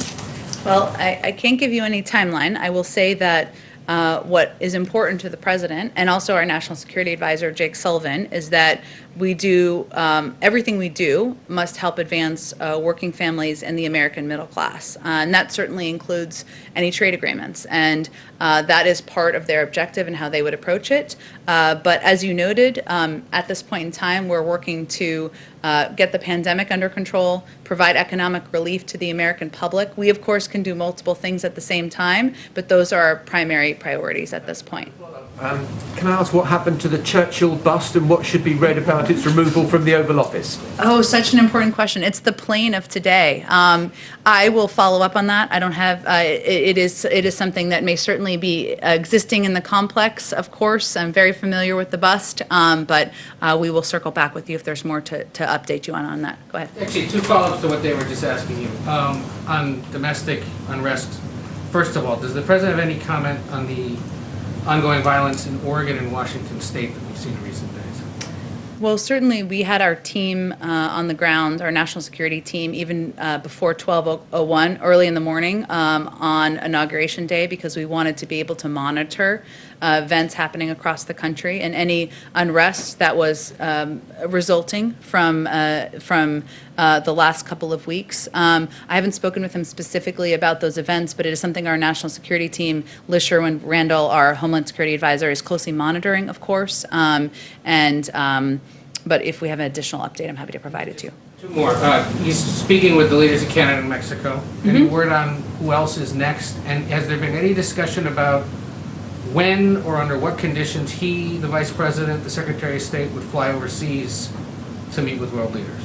Well, I can't give you any timeline. I will say that what is important to the president and also our national security advisor, Jake Sullivan, is that we do everything we do must help advance working families and the American middle class. And that certainly includes any trade agreements. And that is part of their objective and how they would approach it. But as you noted, at this point in time, we're working to get the pandemic under control, provide economic relief to the American public. We, of course, can do multiple things at the same time, but those are our primary priorities at this point. Can I ask what happened to the Churchill bust and what should be read about its removal from the Oval Office? Oh, such an important question. It's the plane of today. I will follow up on that. I don't have, it is something that may certainly be existing in the complex, of course. I'm very familiar with the bust, but we will circle back with you if there's more to update you on that. Go ahead. Actually, two follow-ups to what they were just asking you. On domestic unrest, first of all, does the president have any comment on the ongoing violence in Oregon and Washington State that we've seen in recent days? Well, certainly we had our team on the ground, our national security team, even before 12:01, early in the morning on Inauguration Day, because we wanted to be able to monitor events happening across the country and any unrest that was resulting from the last couple of weeks. I haven't spoken with him specifically about those events, but it is something our national security team, Liz Sherwin-Randall, our Homeland Security Advisor, is closely monitoring, of course. But if we have an additional update, I'm happy to provide it to you. Two more. He's speaking with the leaders of Canada and Mexico. Any word on who else is next? And has there been any discussion about when or under what conditions he, the Vice President, the Secretary of State, would fly overseas to meet with world leaders?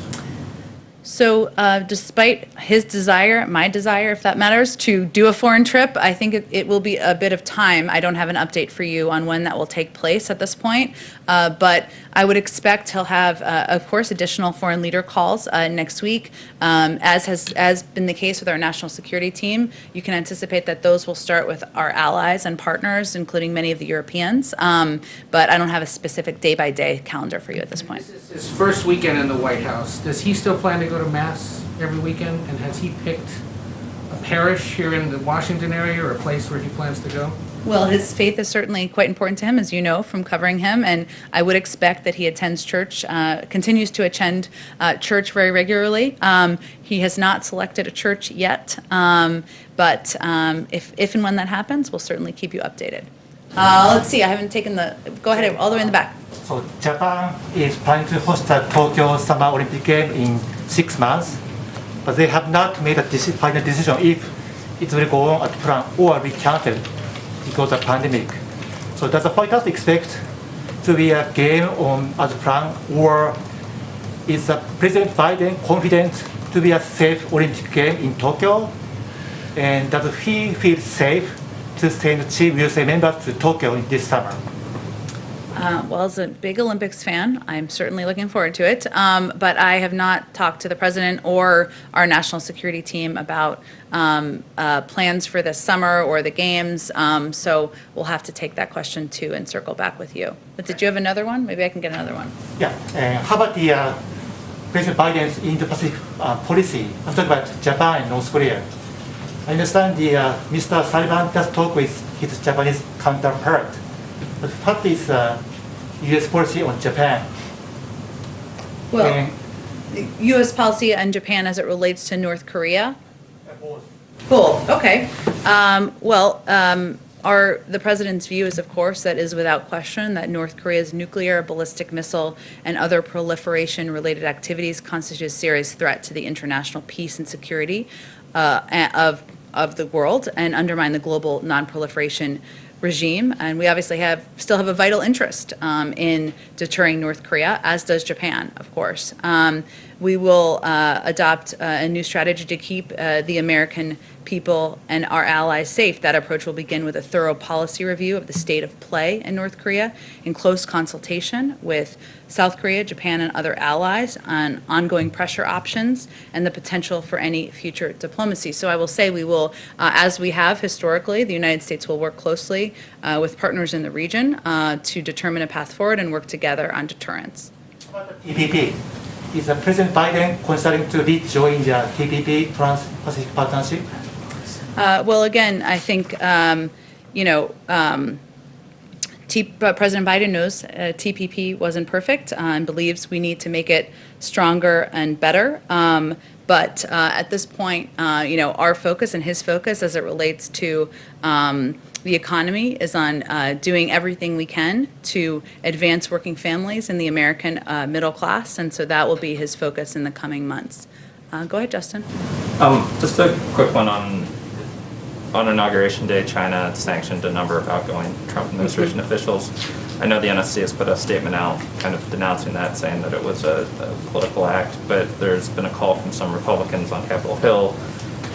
So despite his desire, my desire, if that matters, to do a foreign trip, I think it will be a bit of time. I don't have an update for you on when that will take place at this point. But I would expect he'll have, of course, additional foreign leader calls next week. As has been the case with our national security team, you can anticipate that those will start with our allies and partners, including many of the Europeans. But I don't have a specific day-by-day calendar for you at this point. This is his first weekend in the White House. Does he still plan to go to Mass every weekend? And has he picked a parish here in the Washington area or a place where he plans to go? Well, his faith is certainly quite important to him, as you know, from covering him, and I would expect that he attends church, continues to attend church very regularly. He has not selected a church yet, but if and when that happens, we'll certainly keep you updated. Let's see, I haven't taken go ahead, all the way in the back. So Japan is planning to host the Tokyo Summer Olympic Game in 6 months, but they have not made a final decision if it will go on as planned or be cancelled because of the pandemic. So does the White House expect to be a game on as planned, or is President Biden confident to be a safe Olympic game in Tokyo? And does he feel safe to send Chief USA members to Tokyo this summer? Well, as a big Olympics fan, I'm certainly looking forward to it. But I have not talked to the president or our national security team about plans for this summer or the games. So we'll have to take that question too and circle back with you. But did you have another one? Maybe I can get another one. Yeah. How about the President Biden's Indo-Pacific policy? I'm talking about Japan and North Korea. I understand Mr. Sullivan does talk with his Japanese counterpart. But what is U.S. policy on Japan? Well, U.S. policy on Japan as it relates to North Korea? Both. Okay. The president's view is, of course, that is without question that North Korea's nuclear, ballistic missile, and other proliferation-related activities constitute a serious threat to the international peace and security of the world and undermine the global non-proliferation regime. And we obviously still have a vital interest in deterring North Korea, as does Japan, of course. We will adopt a new strategy to keep the American people and our allies safe. That approach will begin with a thorough policy review of the state of play in North Korea in close consultation with South Korea, Japan, and other allies on ongoing pressure options and the potential for any future diplomacy. So I will say we will, as we have historically, the United States will work closely with partners in the region to determine a path forward and work together on deterrence. TPP. Is President Biden considering to rejoin the TPP, Trans-Pacific Partnership? Well, again, I think President Biden knows TPP wasn't perfect and believes we need to make it stronger and better. But at this point, our focus and his focus as it relates to the economy is on doing everything we can to advance working families in the American middle class, and so that will be his focus in the coming months. Go ahead, Justin. Just a quick one on Inauguration Day. China sanctioned a number of outgoing Trump administration officials. I know the NSC has put a statement out kind of denouncing that, saying that it was a political act, but there's been a call from some Republicans on Capitol Hill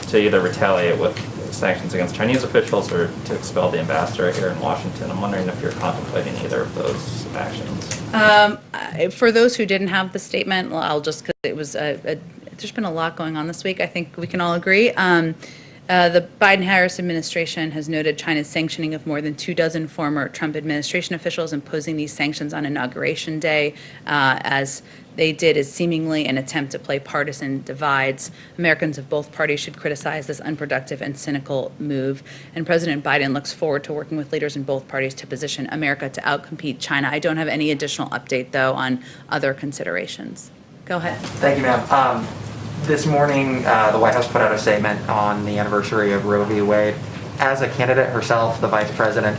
to either retaliate with sanctions against Chinese officials or to expel the ambassador here in Washington. I'm wondering if you're contemplating either of those actions. For those who didn't have the statement, well, I'll just, because it was there's been a lot going on this week, I think we can all agree. The Biden-Harris administration has noted China's sanctioning of more than 24 former Trump administration officials, imposing these sanctions on Inauguration Day, as they did is seemingly an attempt to play partisan divides. Americans of both parties should criticize this unproductive and cynical move. And President Biden looks forward to working with leaders in both parties to position America to outcompete China. I don't have any additional update, though, on other considerations. Go ahead. Thank you, ma'am. This morning, the White House put out a statement on the anniversary of Roe v. Wade. As a candidate herself, the vice president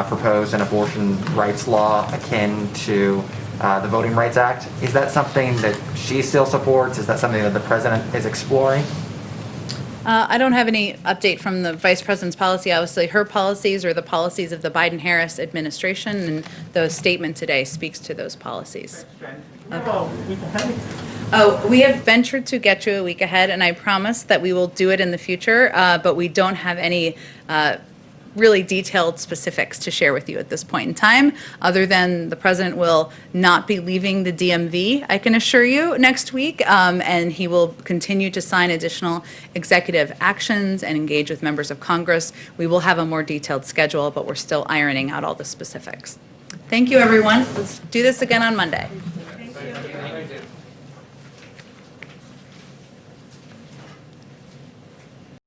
proposed an abortion rights law akin to the Voting Rights Act. Is that something that she still supports? Is that something that the president is exploring? I don't have any update from the vice president's policy. Obviously, her policies are the policies of the Biden-Harris administration, and the statement today speaks to those policies. Oh, we have ventured to get you a week ahead, and I promise that we will do it in the future, but we don't have any really detailed specifics to share with you at this point in time, other than the president will not be leaving the DMV, I can assure you, next week, and he will continue to sign additional executive actions and engage with members of Congress. We will have a more detailed schedule, but we're still ironing out all the specifics. Thank you, everyone. Let's do this again on Monday.